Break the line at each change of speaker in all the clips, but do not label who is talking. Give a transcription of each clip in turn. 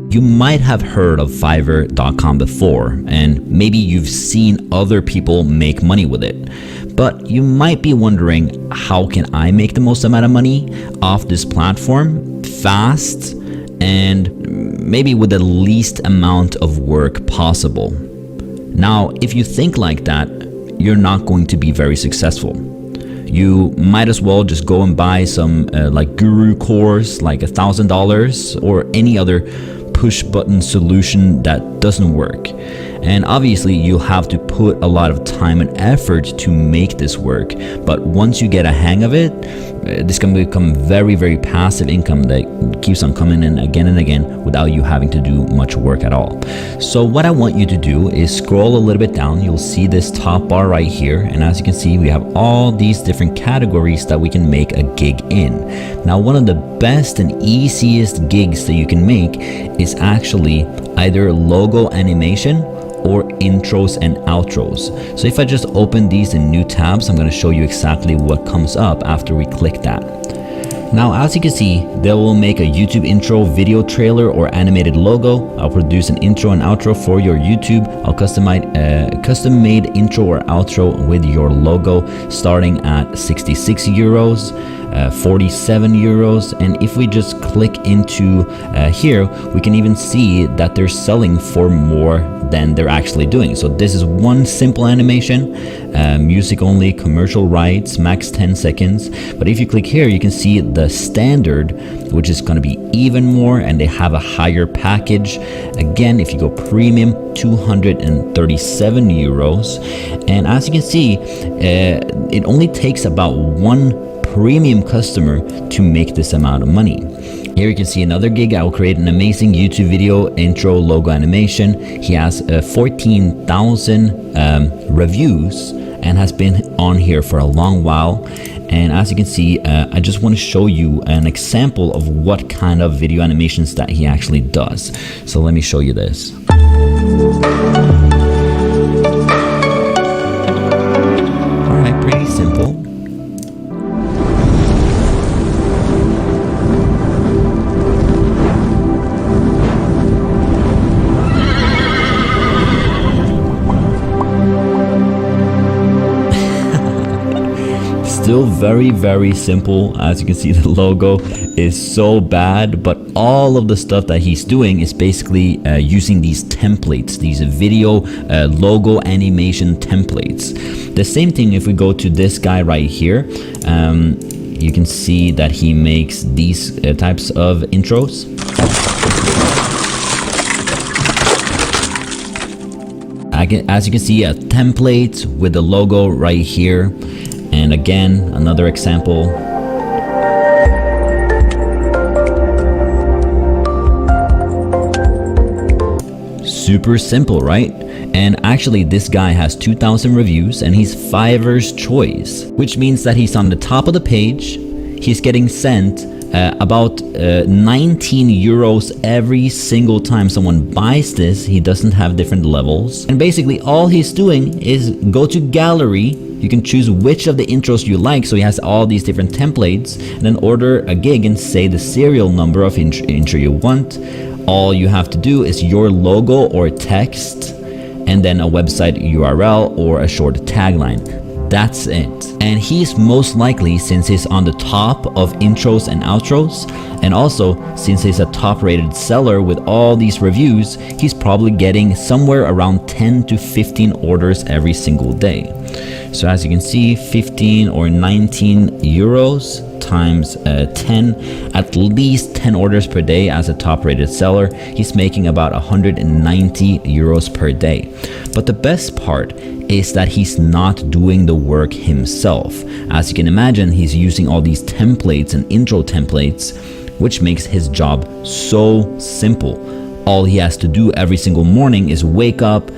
You might have heard of Fiverr.com before, and maybe you've seen other people make money with it. But you might be wondering, how can I make the most amount of money off this platform fast and maybe with the least amount of work possible? Now, if you think like that, you're not going to be very successful. You might as well just go and buy some like guru course, like $1,000 or any other push button solution that doesn't work. And obviously you'll have to put a lot of time and effort to make this work. But once you get a hang of it, this can become very, very passive income that keeps on coming in again and again without you having to do much work at all. So what I want you to do is scroll a little bit down. You'll see this top bar right here. And as you can see, we have all these different categories that we can make a gig in. Now, one of the best and easiest gigs that you can make is actually either logo animation or intros and outros. So if I just open these in new tabs, I'm going to show you exactly what comes up after we click that. Now, as you can see, they will make a YouTube intro, video trailer, or animated logo. I'll produce an intro and outro for your YouTube. I'll custom-made intro or outro with your logo starting at 66 euros. 47 euros, and if we just click into here, we can even see that they're selling for more than they're actually doing. So this is one simple animation, music only, commercial rights, max 10 seconds. But if you click here, you can see the standard, which is going to be even more, and they have a higher package. Again, if you go premium, 237 euros. And as you can see, it only takes about one premium customer to make this amount of money. Here you can see another gig. I will create an amazing YouTube video, intro, logo animation. He has 14,000 reviews and has been on here for a long while. And as you can see, I just want to show you an example of what kind of video animations that he actually does. So let me show you this. All right, pretty simple. Still very, very simple. As you can see, the logo is so bad, but all of the stuff that he's doing is basically using these templates, these video logo animation templates. The same thing if we go to this guy right here, you can see that he makes these types of intros. As you can see, a template with the logo right here. And again, another example. Super simple, right? And actually, this guy has 2,000 reviews and he's Fiverr's choice, which means that he's on the top of the page. He's getting sent about 19 euros every single time someone buys this. He doesn't have different levels. And basically, all he's doing is go to gallery. You can choose which of the intros you like, so he has all these different templates, and then order a gig and say the serial number of intro you want. All you have to do is your logo or text, and then a website URL or a short tagline. That's it. And he's most likely, since he's on the top of intros and outros, and also since he's a top rated seller with all these reviews, he's probably getting somewhere around 10 to 15 orders every single day. So as you can see, 15 or 19 euros times 10, at least 10 orders per day as a top rated seller. He's making about 190 euros per day. But the best part is that he's not doing the work himself. As you can imagine, he's using all these templates and intro templates, which makes his job so simple. All he has to do every single morning is wake up,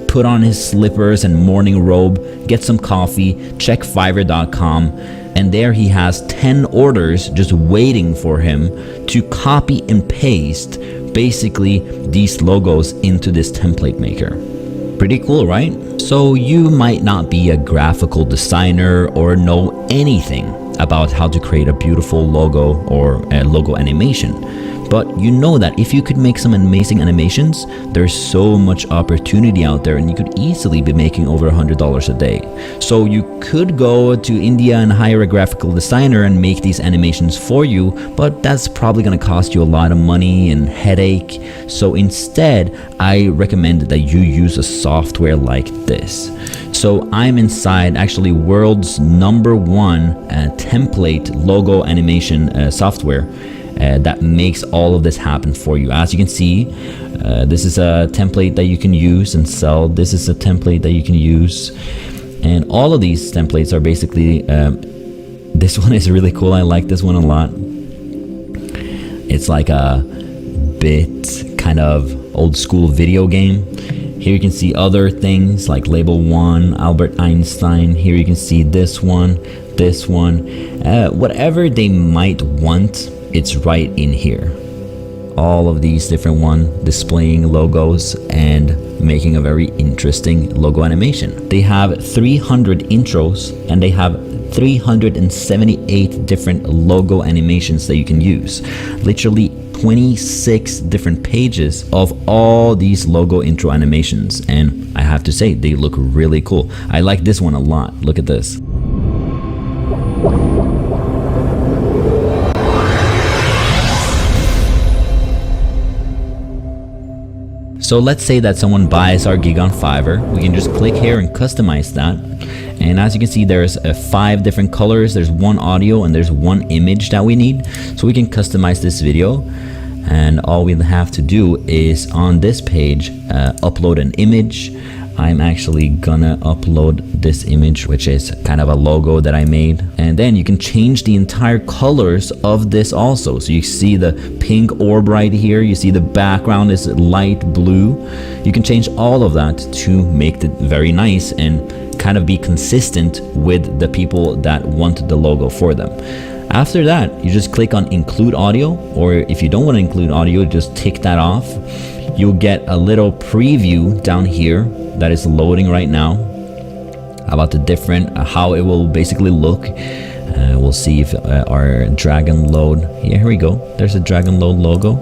put on his slippers and morning robe, get some coffee, check Fiverr.com, and there he has 10 orders just waiting for him to copy and paste basically these logos into this template maker. Pretty cool, right? So you might not be a graphical designer or know anything about how to create a beautiful logo or a logo animation. But you know that if you could make some amazing animations, there's so much opportunity out there, and you could easily be making over $100 a day. So you could go to India and hire a graphical designer and make these animations for you, but that's probably going to cost you a lot of money and headache. So instead, I recommend that you use a software like this. So I'm inside actually world's #1 template logo animation software that makes all of this happen for you. As you can see, this is a template that you can use and sell. This is a template that you can use, and all of these templates are basically this one is really cool. I like this one a lot. It's like a bit kind of old school video game. Here you can see other things like Label 1, Albert Einstein. Here you can see this one. Whatever they might want, it's right in here. All of these different ones displaying logos and making a very interesting logo animation. They have 300 intros and they have 378 different logo animations that you can use. Literally 26 different pages of all these logo intro animations, and I have to say they look really cool. I like this one a lot. Look at this. So let's say that someone buys our gig on Fiverr. We can just click here and customize that. And as you can see, there's 5 different colors, there's 1 audio, and there's 1 image that we need. So we can customize this video. And all we have to do is on this page, upload an image. I'm actually gonna upload this image, which is kind of a logo that I made. And then you can change the entire colors of this also. So you see the pink orb right here. You see the background is light blue. You can change all of that to make it very nice and kind of be consistent with the people that want the logo for them. After that, you just click on include audio, or if you don't want to include audio, just tick that off. You'll get a little preview down here that is loading right now about the different how it will basically look. We'll see if our Dragon Load, here we go, there's a Dragon Load logo,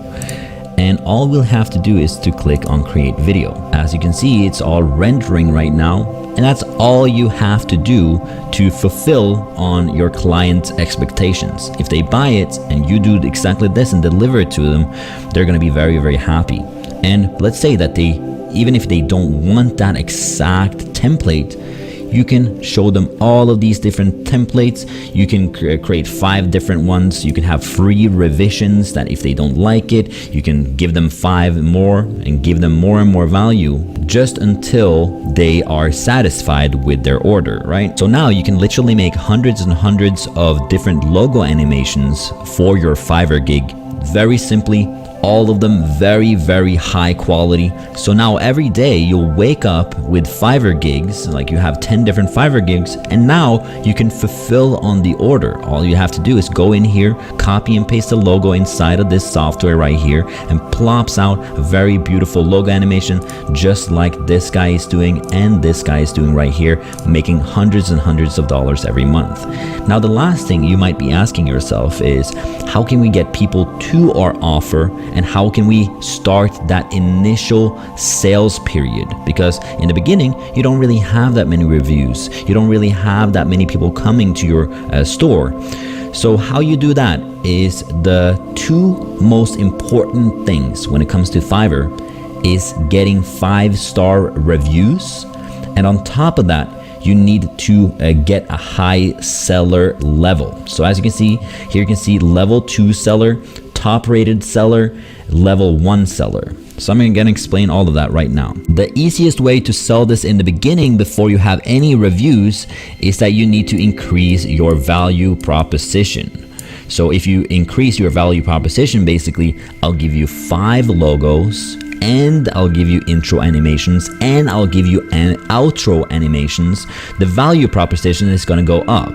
and all we'll have to do is to click on create video. As you can see, it's all rendering right now, and that's all you have to do to fulfill on your client's expectations. If they buy it and you do exactly this and deliver it to them, they're going to be very, very happy. And let's say that even if they don't want that exact template, you can show them all of these different templates. You can create 5 different ones. You can have free revisions that if they don't like it, you can give them 5 more and give them more and more value just until they are satisfied with their order, right? So now you can literally make hundreds and hundreds of different logo animations for your Fiverr gig very simply. All of them very, very high quality. So now every day you'll wake up with Fiverr gigs, like you have 10 different Fiverr gigs, and now you can fulfill on the order. All you have to do is go in here, copy and paste the logo inside of this software right here, and plops out a very beautiful logo animation, just like this guy is doing and this guy is doing right here, making hundreds and hundreds of dollars every month. Now the last thing you might be asking yourself is, how can we get people to our offer? And how can we start that initial sales period? Because in the beginning, you don't really have that many reviews. You don't really have that many people coming to your store. So how you do that is the 2 most important things when it comes to Fiverr is getting 5-star reviews. And on top of that, you need to get a high seller level. So as you can see, here you can see level 2 seller, top rated seller, level 1 seller. So I'm going to explain all of that right now. The easiest way to sell this in the beginning before you have any reviews is that you need to increase your value proposition. So if you increase your value proposition, basically, I'll give you 5 logos, and I'll give you intro animations, and I'll give you an outro animations. The value proposition is going to go up.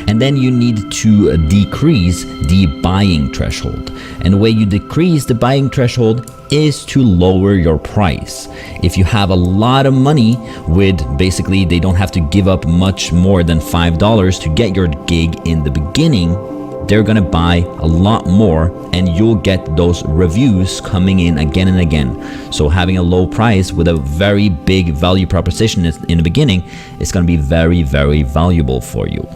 And then you need to decrease the buying threshold. And the way you decrease the buying threshold is to lower your price. If you have a lot of money with basically they don't have to give up much more than $5 to get your gig in the beginning, they're gonna buy a lot more, and you'll get those reviews coming in again and again. So having a low price with a very big value proposition in the beginning is gonna be very, very valuable for you.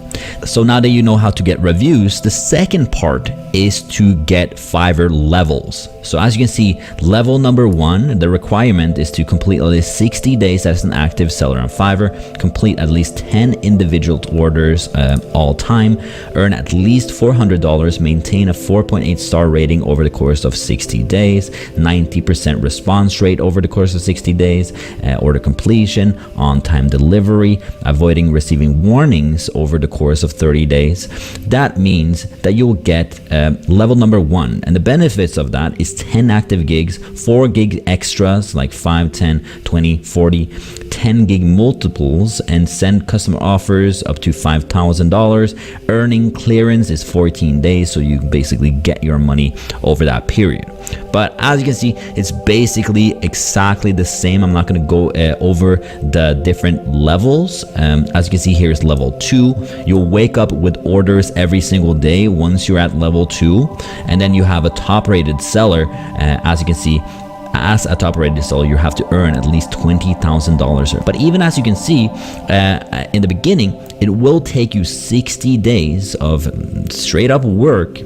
So now that you know how to get reviews, the second part is to get Fiverr levels. So as you can see, level number 1, the requirement is to complete at least 60 days as an active seller on Fiverr, complete at least 10 individual orders all time, earn at least $400, maintain a 4.8 star rating over the course of 60 days, 90% response rate over the course of 60 days, order completion, on-time delivery, avoiding receiving warnings over the course of 30 days. That means that you'll get level number 1, and the benefits of that is 10 active gigs, 4 gig extras like 5, 10, 20, 40, 10 gig multiples, and send customer offers up to $5,000. Earning clearance is 14 days, so you basically get your money over that period. But as you can see, it's basically exactly the same. I'm not going to go over the different levels. As you can see, here is level 2. You'll wake up with orders every single day once you're at level 2, and then you have a top rated seller. As you can see, as a top rated seller, you have to earn at least $20,000. But even as you can see, in the beginning, it will take you 60 days of straight up work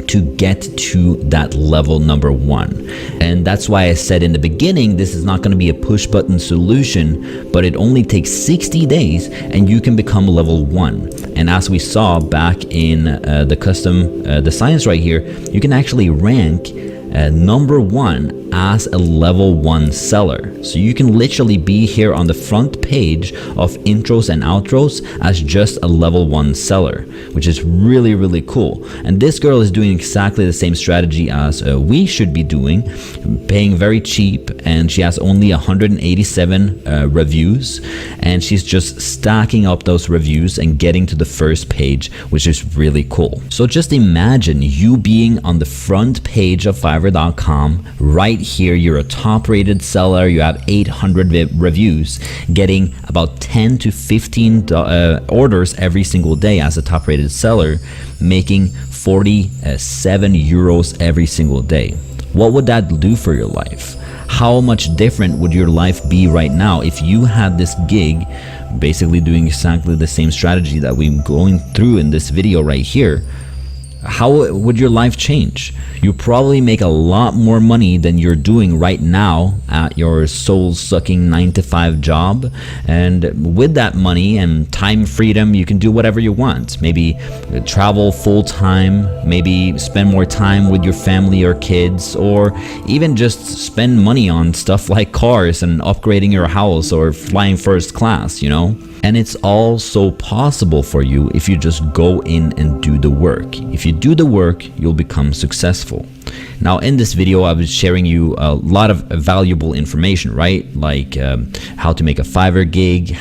to get to that level number 1. And that's why I said in the beginning, this is not going to be a push button solution, but it only takes 60 days and you can become level 1. And as we saw back in the custom designs right here, you can actually rank number 1 as a level 1 seller. So you can literally be here on the front page of intros and outros as just a level 1 seller, which is really, really cool. And this girl is doing exactly the same strategy as we should be doing, paying very cheap, and she has only 187 reviews, and she's just stacking up those reviews and getting to the first page, which is really cool. So just imagine you being on the front page of Fiverr.com. Right here, you're a top rated seller, you have 800 reviews, getting about 10 to 15 orders every single day as a top rated seller, making 47 euros every single day. What would that do for your life? How much different would your life be right now if you had this gig, basically doing exactly the same strategy that we're going through in this video right here? How would your life change? You probably make a lot more money than you're doing right now at your soul-sucking 9-to-5 job. And with that money and time freedom, you can do whatever you want. Maybe travel full-time, maybe spend more time with your family or kids, or even just spend money on stuff like cars and upgrading your house or flying first class, you know? And it's all so possible for you if you just go in and do the work. If you do the work, you'll become successful. Now, in this video, I was sharing you a lot of valuable information, right? Like how to make a Fiverr gig,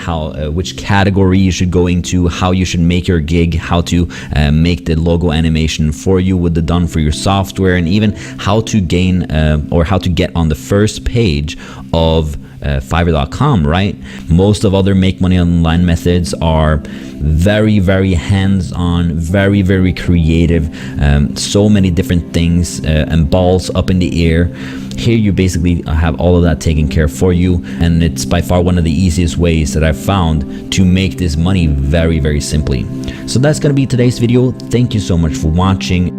which category you should go into, how you should make your gig, how to make the logo animation for you with the done for your software, and even how to gain or how to get on the first page of Fiverr.com, right? Most of other make money online methods are very, very hands-on, very, very creative, so many different things and balls up in the air. Here you basically have all of that taken care of for you, and it's by far one of the easiest ways that I've found to make this money very, very simply. So that's going to be today's video. Thank you so much for watching.